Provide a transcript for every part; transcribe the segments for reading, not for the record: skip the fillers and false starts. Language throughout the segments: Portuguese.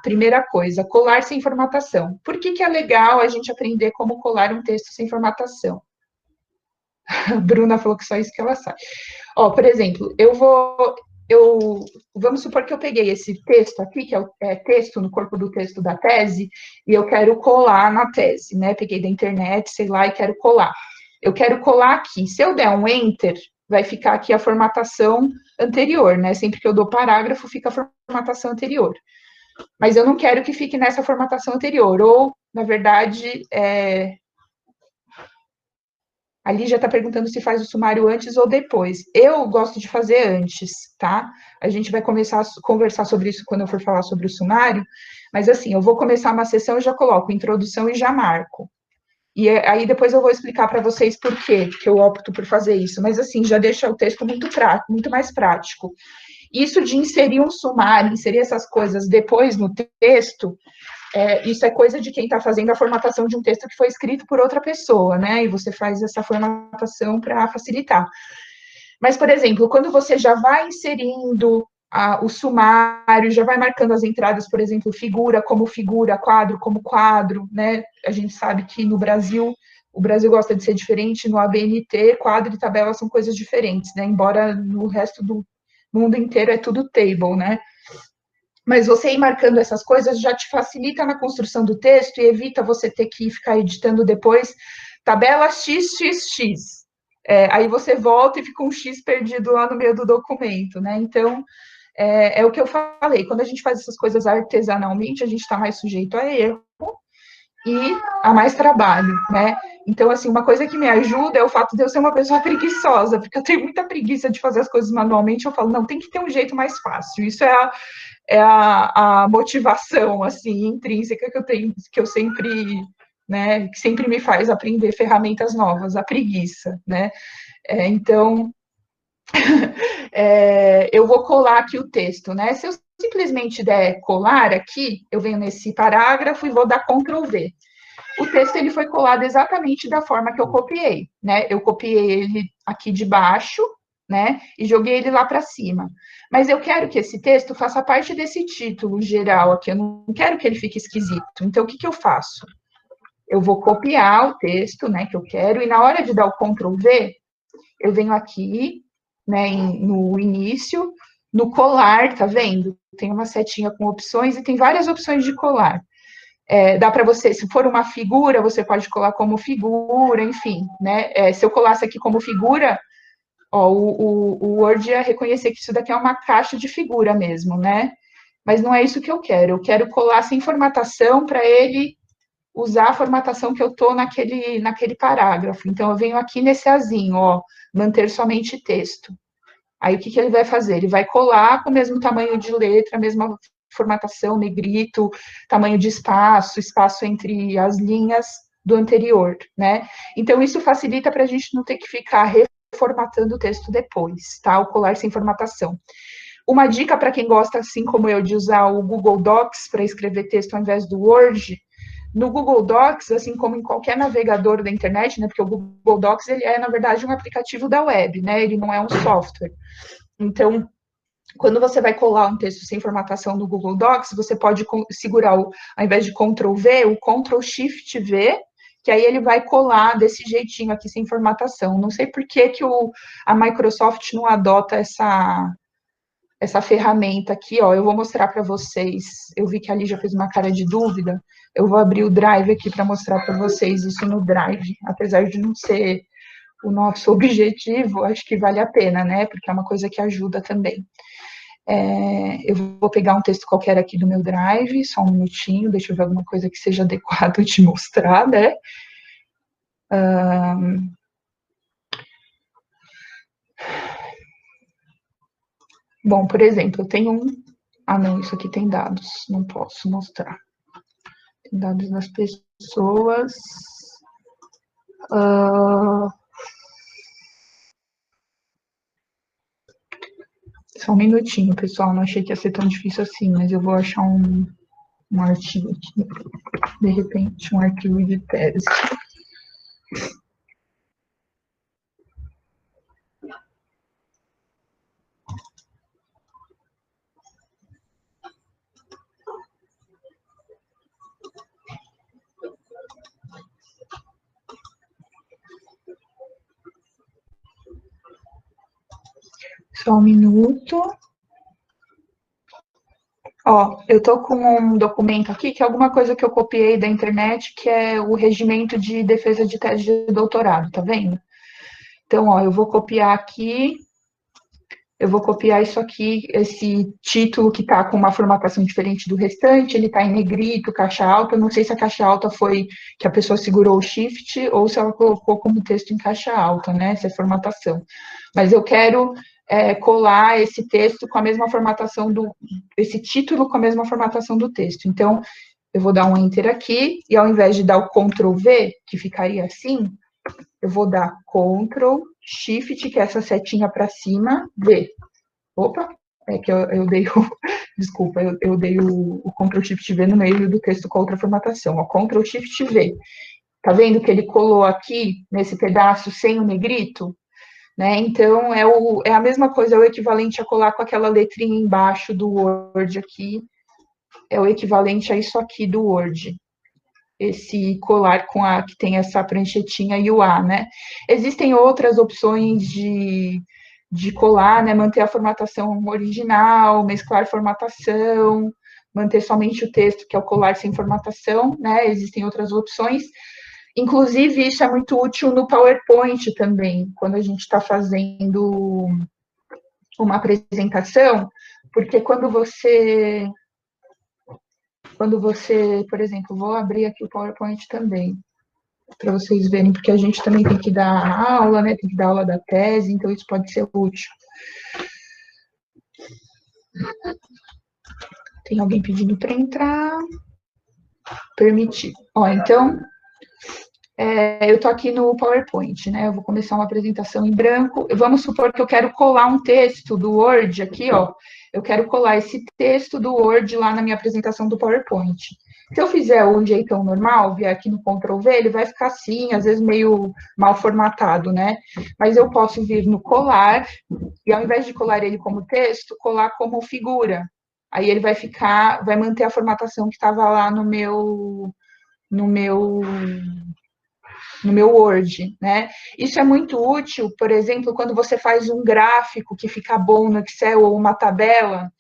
Primeira coisa, colar sem formatação. Por que é legal a gente aprender como colar um texto sem formatação? A Bruna falou que só isso que ela sabe. Ó, por exemplo, vamos supor que eu peguei esse texto aqui, que é texto no corpo do texto da tese, e eu quero colar na tese, né? Peguei da internet, sei lá, e quero colar. Eu quero colar aqui. Se eu der um enter, vai ficar aqui a formatação anterior, né? Sempre que eu dou parágrafo, fica a formatação anterior. Mas eu não quero que fique nessa formatação anterior, ou, na verdade, ali já está perguntando se faz o sumário antes ou depois. Eu gosto de fazer antes, tá? A gente vai começar a conversar sobre isso quando eu for falar sobre o sumário, mas assim, eu vou começar uma sessão e já coloco introdução e já marco. E aí depois eu vou explicar para vocês por quê que eu opto por fazer isso. Mas assim, já deixa o texto muito prático, muito mais prático. Isso de inserir um sumário, inserir essas coisas depois no texto, isso é coisa de quem está fazendo a formatação de um texto que foi escrito por outra pessoa, né? E você faz essa formatação para facilitar. Mas, por exemplo, quando você já vai inserindo o sumário, já vai marcando as entradas, por exemplo, figura como figura, quadro como quadro, né? A gente sabe que no Brasil, o Brasil gosta de ser diferente, no ABNT, quadro e tabela são coisas diferentes, né? Embora no resto do mundo inteiro é tudo table, né? Mas você ir marcando essas coisas já te facilita na construção do texto e evita você ter que ficar editando depois tabela XXX. Aí você volta e fica um X perdido lá no meio do documento, né? Então, é o que eu falei, quando a gente faz essas coisas artesanalmente, a gente está mais sujeito a erro e a mais trabalho, né? Então, assim, uma coisa que me ajuda é o fato de eu ser uma pessoa preguiçosa, porque eu tenho muita preguiça de fazer as coisas manualmente, eu falo, não, tem que ter um jeito mais fácil. Isso é a motivação, assim, intrínseca que eu tenho, que eu sempre, né, que sempre me faz aprender ferramentas novas, a preguiça, né? Então, eu vou colar aqui o texto, né? Se eu simplesmente der colar aqui, eu venho nesse parágrafo e vou dar Ctrl V. O texto ele foi colado exatamente da forma que eu copiei, né? Eu copiei ele aqui de baixo, né? E joguei ele lá para cima. Mas eu quero que esse texto faça parte desse título geral aqui. Eu não quero que ele fique esquisito. Então, o que que eu faço? Eu vou copiar o texto, né? Que eu quero e na hora de dar o Ctrl V, eu venho aqui, né? No início, no colar, tá vendo? Tem uma setinha com opções e tem várias opções de colar. Dá para você, se for uma figura, você pode colar como figura, enfim, né? Se eu colasse aqui como figura, ó, o Word ia reconhecer que isso daqui é uma caixa de figura mesmo, né? Mas não é isso que eu quero. Eu quero colar sem formatação para ele usar a formatação que eu estou naquele parágrafo. Então, eu venho aqui nesse azinho, ó, manter somente texto. Aí, o que ele vai fazer? Ele vai colar com o mesmo tamanho de letra, a mesma formatação, negrito, tamanho de espaço, espaço entre as linhas do anterior, né? Então, isso facilita para a gente não ter que ficar reformatando o texto depois, tá? O colar sem formatação. Uma dica para quem gosta, assim como eu, de usar o Google Docs para escrever texto ao invés do Word, no Google Docs, assim como em qualquer navegador da internet, né, porque o Google Docs ele é, na verdade, um aplicativo da web, né, ele não é um software. Então, quando você vai colar um texto sem formatação no Google Docs, você pode segurar, ao invés de Ctrl V, o Ctrl Shift V, que aí ele vai colar desse jeitinho aqui, sem formatação. Não sei por que a Microsoft não adota essa ferramenta aqui, ó, eu vou mostrar para vocês. Eu vi que a Lígia fez uma cara de dúvida. Eu vou abrir o Drive aqui para mostrar para vocês isso no Drive, apesar de não ser o nosso objetivo, acho que vale a pena, né? Porque é uma coisa que ajuda também. Eu vou pegar um texto qualquer aqui do meu Drive, só um minutinho, deixa eu ver alguma coisa que seja adequado de mostrar, né? Bom, por exemplo, eu tenho um. Ah, não, isso aqui tem dados, não posso mostrar. Tem dados das pessoas. Só um minutinho, pessoal. Não achei que ia ser tão difícil assim, mas eu vou achar um artigo aqui. De repente, um arquivo de tese. Só um minuto. Ó, eu tô com um documento aqui, que é alguma coisa que eu copiei da internet, que é o regimento de defesa de tese de doutorado, tá vendo? Então, ó, eu vou copiar aqui, eu vou copiar isso aqui, esse título que tá com uma formatação diferente do restante, ele tá em negrito, caixa alta, eu não sei se a caixa alta foi que a pessoa segurou o shift, ou se ela colocou como texto em caixa alta, né, se é formatação. Mas eu quero colar esse texto com a mesma formatação esse título com a mesma formatação do texto. Então, eu vou dar um Enter aqui, e ao invés de dar o Ctrl V, que ficaria assim, eu vou dar Ctrl Shift, que é essa setinha para cima, V. Opa, é que eu dei o... Desculpa, eu dei o Ctrl Shift V no meio do texto com outra formatação. Ó, Ctrl Shift V. Tá vendo que ele colou aqui, nesse pedaço, sem o negrito? Né? Então, é a mesma coisa, é o equivalente a colar com aquela letrinha embaixo do Word aqui, é o equivalente a isso aqui do Word. Esse colar com a que tem essa pranchetinha e o A, né? Existem outras opções de colar, né? Manter a formatação original, mesclar formatação, manter somente o texto, que é o colar sem formatação, né? Existem outras opções. Inclusive, isso é muito útil no PowerPoint também, quando a gente está fazendo uma apresentação, porque quando você, por exemplo, vou abrir aqui o PowerPoint também, para vocês verem, porque a gente também tem que dar aula, né, tem que dar aula da tese, então isso pode ser útil. Tem alguém pedindo para entrar? Permitir. Ó, então, eu estou aqui no PowerPoint, né? Eu vou começar uma apresentação em branco. Vamos supor que eu quero colar um texto do Word aqui, ó. Eu quero colar esse texto do Word lá na minha apresentação do PowerPoint. Se eu fizer o jeitão normal, vier aqui no Ctrl V, ele vai ficar assim, às vezes meio mal formatado, né? Mas eu posso vir no colar, e ao invés de colar ele como texto, colar como figura. Aí ele vai manter a formatação que estava lá no meu Word, né? Isso é muito útil, por exemplo, quando você faz um gráfico que fica bom no Excel ou uma tabela,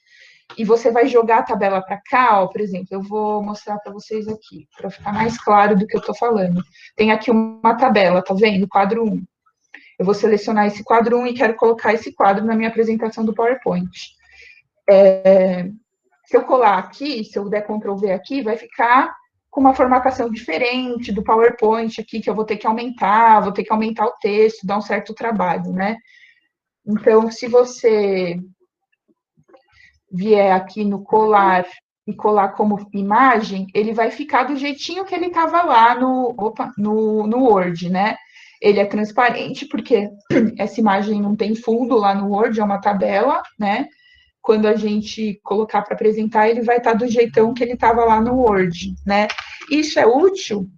e você vai jogar a tabela para cá, ó, por exemplo, eu vou mostrar para vocês aqui, para ficar mais claro do que eu estou falando. Tem aqui uma tabela, tá vendo? Quadro 1. Eu vou selecionar esse quadro 1 e quero colocar esse quadro na minha apresentação do PowerPoint. Se eu colar aqui, se eu der Ctrl V aqui, vai ficar com uma formatação diferente do PowerPoint aqui, que eu vou ter que aumentar o texto, dar um certo trabalho, né? Então, se você vier aqui no colar e colar como imagem, ele vai ficar do jeitinho que ele estava lá no Word, né? Ele é transparente, porque essa imagem não tem fundo lá no Word, é uma tabela, né? Quando a gente colocar para apresentar, ele vai estar do jeitão que ele estava lá no Word, né? Isso é útil,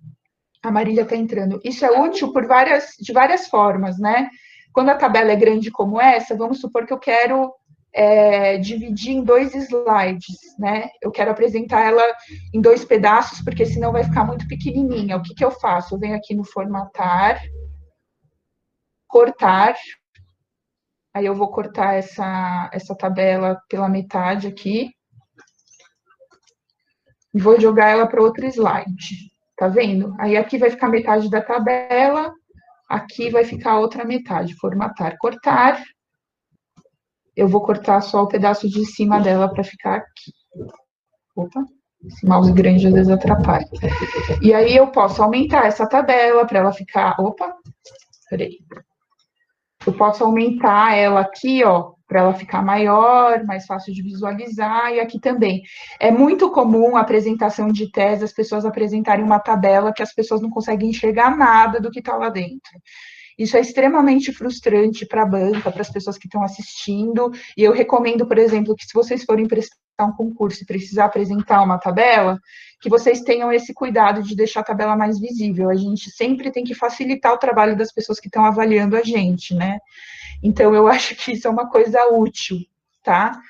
a Marília está entrando, isso é útil de várias formas, né? Quando a tabela é grande como essa, vamos supor que eu quero dividir em 2 slides, né? Eu quero apresentar ela em 2 pedaços, porque senão vai ficar muito pequenininha. O que, que eu faço? Eu venho aqui no formatar, cortar, aí eu vou cortar essa tabela pela metade aqui, e vou jogar ela para outro slide, tá vendo? Aí aqui vai ficar metade da tabela, aqui vai ficar a outra metade. Formatar, cortar. Eu vou cortar só o pedaço de cima dela para ficar aqui. Opa, esse mouse grande às vezes atrapalha. E aí eu posso aumentar essa tabela para ela ficar... Opa, peraí. Eu posso aumentar ela aqui, ó, para ela ficar maior, mais fácil de visualizar, e aqui também. É muito comum a apresentação de tese, as pessoas apresentarem uma tabela que as pessoas não conseguem enxergar nada do que está lá dentro. Isso é extremamente frustrante para a banca, para as pessoas que estão assistindo, e eu recomendo, por exemplo, que se vocês forem prestar um concurso e precisar apresentar uma tabela, que vocês tenham esse cuidado de deixar a tabela mais visível. A gente sempre tem que facilitar o trabalho das pessoas que estão avaliando a gente, né? Então, eu acho que isso é uma coisa útil, tá?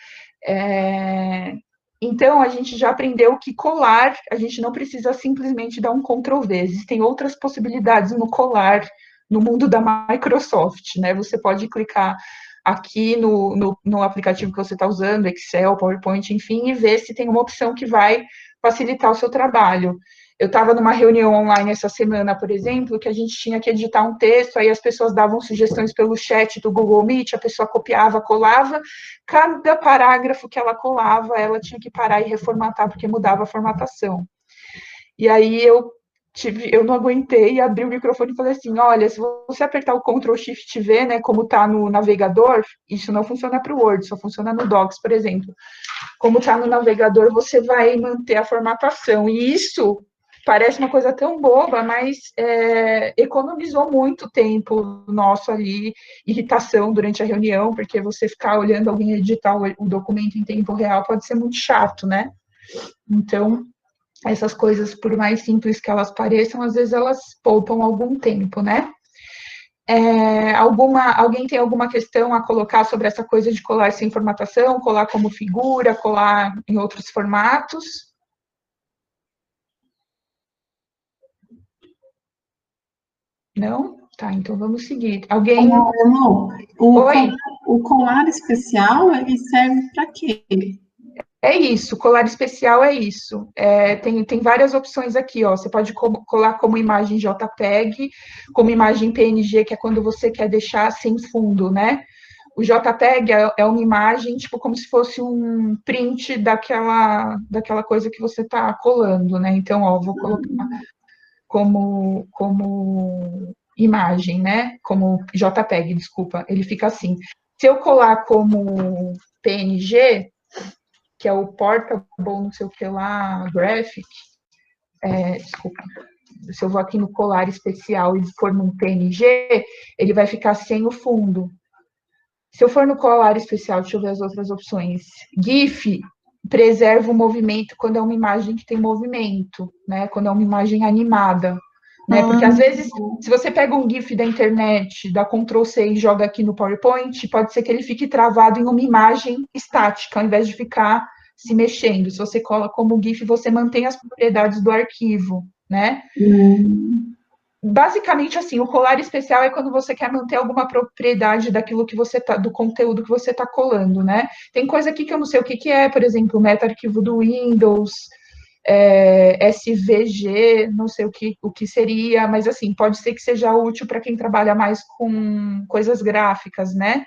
Então, a gente já aprendeu que colar, a gente não precisa simplesmente dar um Ctrl V, existem outras possibilidades no colar, no mundo da Microsoft, né? Você pode clicar aqui no aplicativo que você está usando, Excel, PowerPoint, enfim, e ver se tem uma opção que vai facilitar o seu trabalho. Eu estava numa reunião online essa semana, por exemplo, que a gente tinha que editar um texto, aí as pessoas davam sugestões pelo chat do Google Meet, a pessoa copiava, colava, cada parágrafo que ela colava, ela tinha que parar e reformatar, porque mudava a formatação. E aí eu não aguentei, abri o microfone e falei assim, olha, se você apertar o Ctrl Shift V, né, como está no navegador, isso não funciona para o Word, só funciona no Docs, por exemplo. Como está no navegador, você vai manter a formatação. E isso parece uma coisa tão boba, mas economizou muito tempo nosso ali, irritação durante a reunião, porque você ficar olhando alguém editar o documento em tempo real pode ser muito chato, né? Então, essas coisas, por mais simples que elas pareçam, às vezes elas poupam algum tempo, né? Alguém tem alguma questão a colocar sobre essa coisa de colar sem formatação, colar como figura, colar em outros formatos? Não? Tá, então vamos seguir. Alguém... Não, Oi? o colar especial, ele serve para quê? É isso, colar especial é isso. Tem várias opções aqui, ó. Você pode colar como imagem JPEG, como imagem PNG, que é quando você quer deixar sem fundo, né? O JPEG é uma imagem, tipo, como se fosse um print daquela coisa que você está colando, né? Então, ó, vou colocar como imagem, né? Como JPEG, desculpa, ele fica assim. Se eu colar como PNG, que é o Portable, não sei o que lá, Graphic, desculpa, se eu vou aqui no colar especial e for num PNG, ele vai ficar sem o fundo. Se eu for no colar especial, deixa eu ver as outras opções. GIF preserva o movimento quando é uma imagem que tem movimento, né? Quando é uma imagem animada, né? Porque às vezes, se você pega um GIF da internet, dá Ctrl C e joga aqui no PowerPoint, pode ser que ele fique travado em uma imagem estática, ao invés de ficar se mexendo. Se você cola como GIF, você mantém as propriedades do arquivo, né? Basicamente, assim, o colar especial é quando você quer manter alguma propriedade daquilo que você tá, do conteúdo que você está colando, né? Tem coisa aqui que eu não sei o que é, por exemplo, meta-arquivo do Windows, SVG, não sei o que seria, mas assim, pode ser que seja útil para quem trabalha mais com coisas gráficas, né?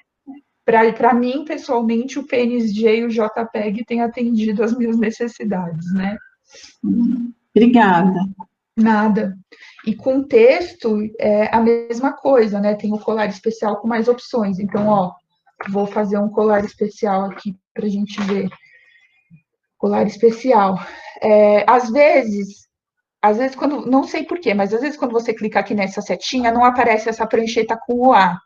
Para mim, pessoalmente, o PNG e o JPEG têm atendido às minhas necessidades, né? Obrigada. Nada. E com texto é a mesma coisa, né? Tem o colar especial com mais opções. Então, ó, vou fazer um colar especial aqui para a gente ver. Colar especial. Às vezes, quando, não sei porquê, mas às vezes quando você clica aqui nessa setinha, não aparece essa prancheta com o A.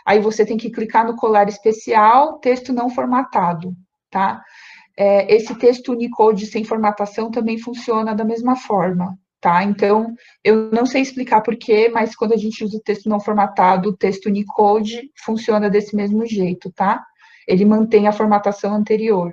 Aí você tem que clicar no colar especial, texto não formatado, tá? Esse texto Unicode sem formatação também funciona da mesma forma, tá? Então, eu não sei explicar porquê, mas quando a gente usa o texto não formatado, o texto Unicode funciona desse mesmo jeito, tá? Ele mantém a formatação anterior.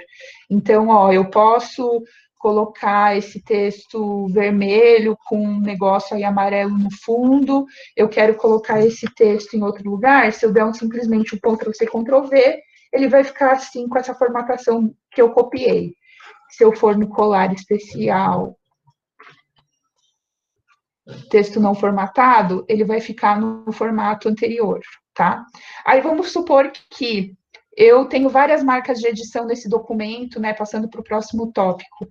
Então, ó, eu posso colocar esse texto vermelho com um negócio aí amarelo no fundo, eu quero colocar esse texto em outro lugar, se eu der simplesmente um Ctrl+C, Ctrl+V, ele vai ficar assim com essa formatação que eu copiei. Se eu for no colar especial, texto não formatado, ele vai ficar no formato anterior, tá? Aí vamos supor que eu tenho várias marcas de edição nesse documento, né, passando para o próximo tópico.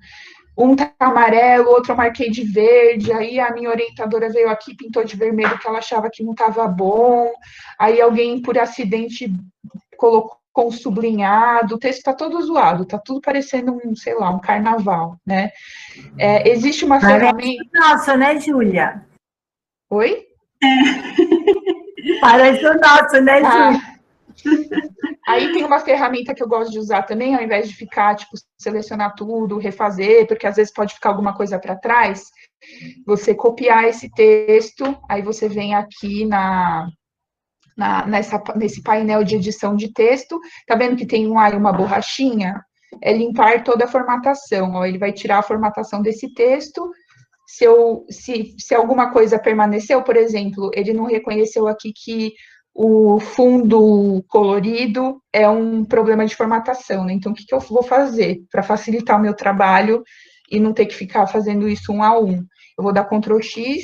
Um tá amarelo, outro eu marquei de verde, aí a minha orientadora veio aqui, pintou de vermelho, que ela achava que não estava bom, aí alguém, por acidente, colocou um sublinhado, o texto está todo zoado, está tudo parecendo sei lá, um carnaval, né? Existe uma ferramenta... Nossa, né, Júlia? Oi? Parece o nosso, né, Júlia? Aí tem uma ferramenta que eu gosto de usar também, ao invés de ficar, tipo, selecionar tudo, refazer, porque às vezes pode ficar alguma coisa para trás, você copiar esse texto, aí você vem aqui nesse painel de edição de texto, tá vendo que tem uma borrachinha? É limpar toda a formatação, ó, ele vai tirar a formatação desse texto. Se alguma coisa permaneceu, por exemplo, ele não reconheceu aqui que o fundo colorido é um problema de formatação, né? Então, o que eu vou fazer para facilitar o meu trabalho e não ter que ficar fazendo isso um a um? Eu vou dar Ctrl X,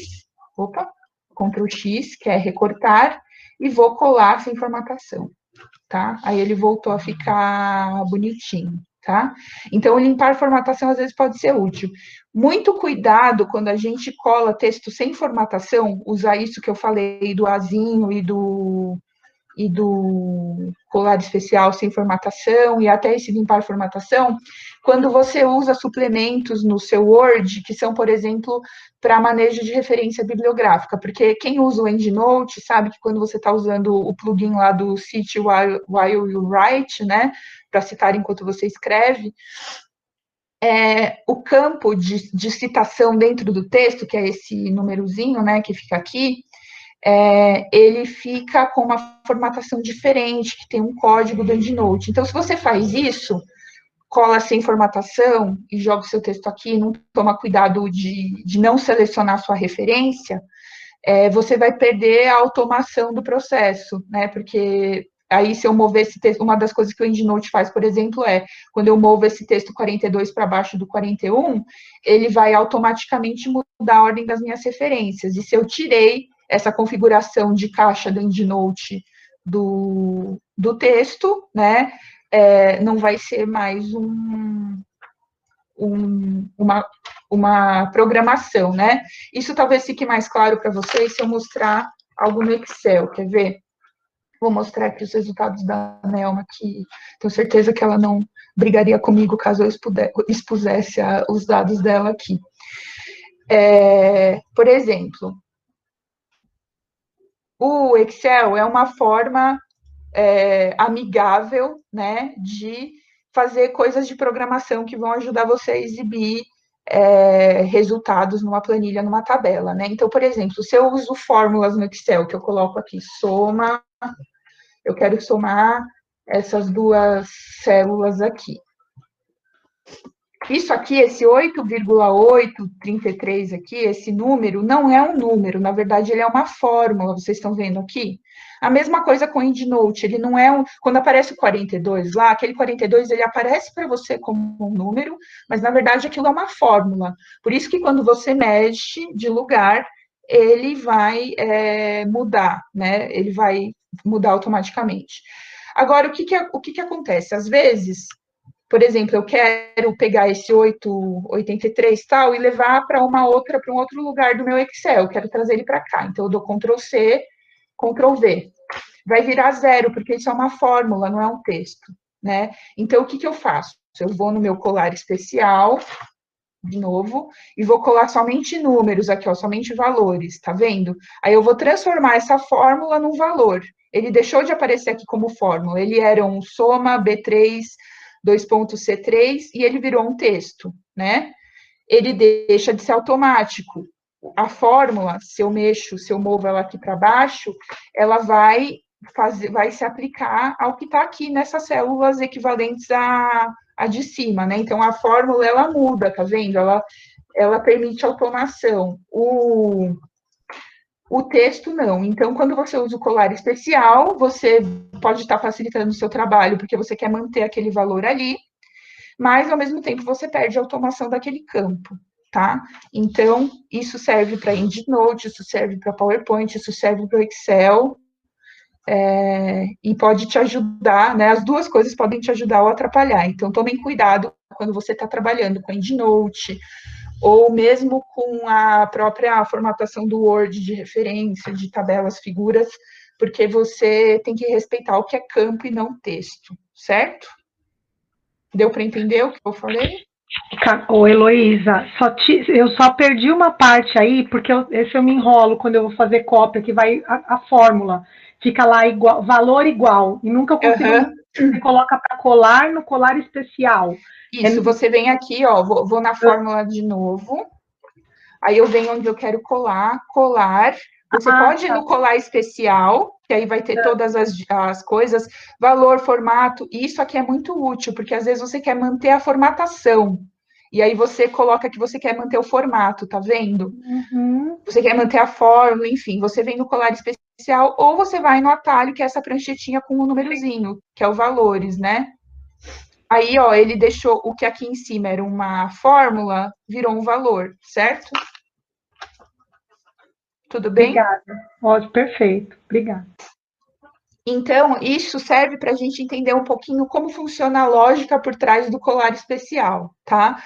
Ctrl X, que é recortar, e vou colar sem formatação, tá? Aí ele voltou a ficar bonitinho, tá? Então, limpar formatação às vezes pode ser útil. Muito cuidado quando a gente cola texto sem formatação, usar isso que eu falei do azinho e do colar especial sem formatação e até esse limpar formatação, quando você usa suplementos no seu Word, que são, por exemplo, para manejo de referência bibliográfica, porque quem usa o EndNote sabe que quando você está usando o plugin lá do Cite While You Write, né, para citar enquanto você escreve, o campo de citação dentro do texto, que é esse númerozinho, né, que fica aqui, ele fica com uma formatação diferente, que tem um código do EndNote. Então, se você faz isso, cola sem formatação e joga o seu texto aqui, não toma cuidado de não selecionar sua referência, você vai perder a automação do processo, né? Porque aí, se eu mover esse texto, uma das coisas que o EndNote faz, por exemplo, quando eu movo esse texto 42 para baixo do 41, ele vai automaticamente mudar a ordem das minhas referências. E se eu tirei essa configuração de caixa do EndNote do texto, né, não vai ser mais uma programação, né? Isso talvez fique mais claro para vocês se eu mostrar algo no Excel, quer ver? Vou mostrar aqui os resultados da Nelma, que tenho certeza que ela não brigaria comigo caso eu expusesse os dados dela aqui. Por exemplo, o Excel é uma forma amigável, né, de fazer coisas de programação que vão ajudar você a exibir resultados numa planilha, numa tabela, né? Então, por exemplo, se eu uso fórmulas no Excel, que eu coloco aqui, soma, eu quero somar essas duas células aqui. Isso aqui, esse 8,833 aqui, esse número, não é um número, na verdade, ele é uma fórmula, vocês estão vendo aqui? A mesma coisa com o EndNote, ele não é quando aparece o 42 lá, aquele 42, ele aparece para você como um número, mas, na verdade, aquilo é uma fórmula. Por isso que, quando você mexe de lugar, ele vai mudar, né? Ele vai mudar automaticamente. Agora, o que acontece? Às vezes, por exemplo, eu quero pegar esse 883 tal e levar para um outro lugar do meu Excel, eu quero trazer ele para cá. Então, eu dou Ctrl C, Ctrl V. Vai virar 0, porque isso é uma fórmula, não é um texto, né? Então, o que eu faço? Eu vou no meu colar especial, de novo, e vou colar somente números aqui, ó, somente valores, tá vendo? Aí eu vou transformar essa fórmula num valor. Ele deixou de aparecer aqui como fórmula, ele era um soma B3, 2.C3, e ele virou um texto, né? Ele deixa de ser automático. A fórmula, se eu movo ela aqui para baixo, ela vai se aplicar ao que está aqui nessas células equivalentes a de cima, né? Então, a fórmula, ela muda, tá vendo? Ela permite automação. O texto, não. Então, quando você usa o colar especial, você pode estar facilitando o seu trabalho, porque você quer manter aquele valor ali, mas, ao mesmo tempo, você perde a automação daquele campo, tá? Então, isso serve para EndNote, isso serve para PowerPoint, isso serve para o Excel, e pode te ajudar, né? As duas coisas podem te ajudar ou atrapalhar. Então, tomem cuidado quando você está trabalhando com EndNote, ou mesmo com a própria formatação do Word de referência, de tabelas, figuras, porque você tem que respeitar o que é campo e não texto, certo? Deu para entender o que eu falei? Ô, Heloísa, eu só perdi uma parte aí, porque esse eu me enrolo quando eu vou fazer cópia, que vai a fórmula. Fica lá igual, valor igual, e nunca eu consigo. Você coloca para colar no colar especial. Isso, você vem aqui, ó, vou na fórmula de novo. Aí eu venho onde eu quero colar. Você pode ir no colar especial, que aí vai ter todas as coisas, valor, formato, e isso aqui é muito útil, porque às vezes você quer manter a formatação, e aí você coloca que você quer manter o formato, tá vendo? Uhum. Você quer manter a fórmula, enfim, você vem no colar especial, especial, ou você vai no atalho, que é essa pranchetinha com o númerozinho, que é o valores, né? Aí, ó, ele deixou o que aqui em cima era uma fórmula, virou um valor, certo? Tudo bem? Obrigada. Ótimo, perfeito. Obrigada. Então, isso serve para a gente entender um pouquinho como funciona a lógica por trás do colar especial, tá?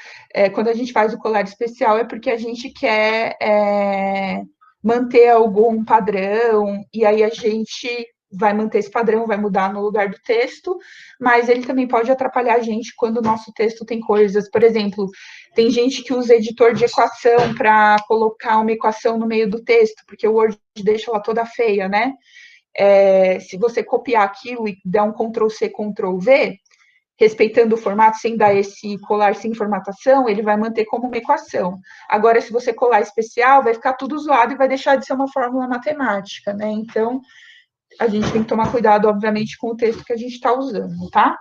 Quando a gente faz o colar especial é porque a gente quer manter algum padrão, e aí a gente vai manter esse padrão, vai mudar no lugar do texto, mas ele também pode atrapalhar a gente quando o nosso texto tem coisas, por exemplo, tem gente que usa editor de equação para colocar uma equação no meio do texto, porque o Word deixa ela toda feia, né? Se você copiar aquilo e der um Ctrl+C, Ctrl+V, respeitando o formato, sem dar esse colar sem formatação, ele vai manter como uma equação. Agora, se você colar especial, vai ficar tudo zoado e vai deixar de ser uma fórmula matemática, né? Então, a gente tem que tomar cuidado, obviamente, com o texto que a gente está usando, tá?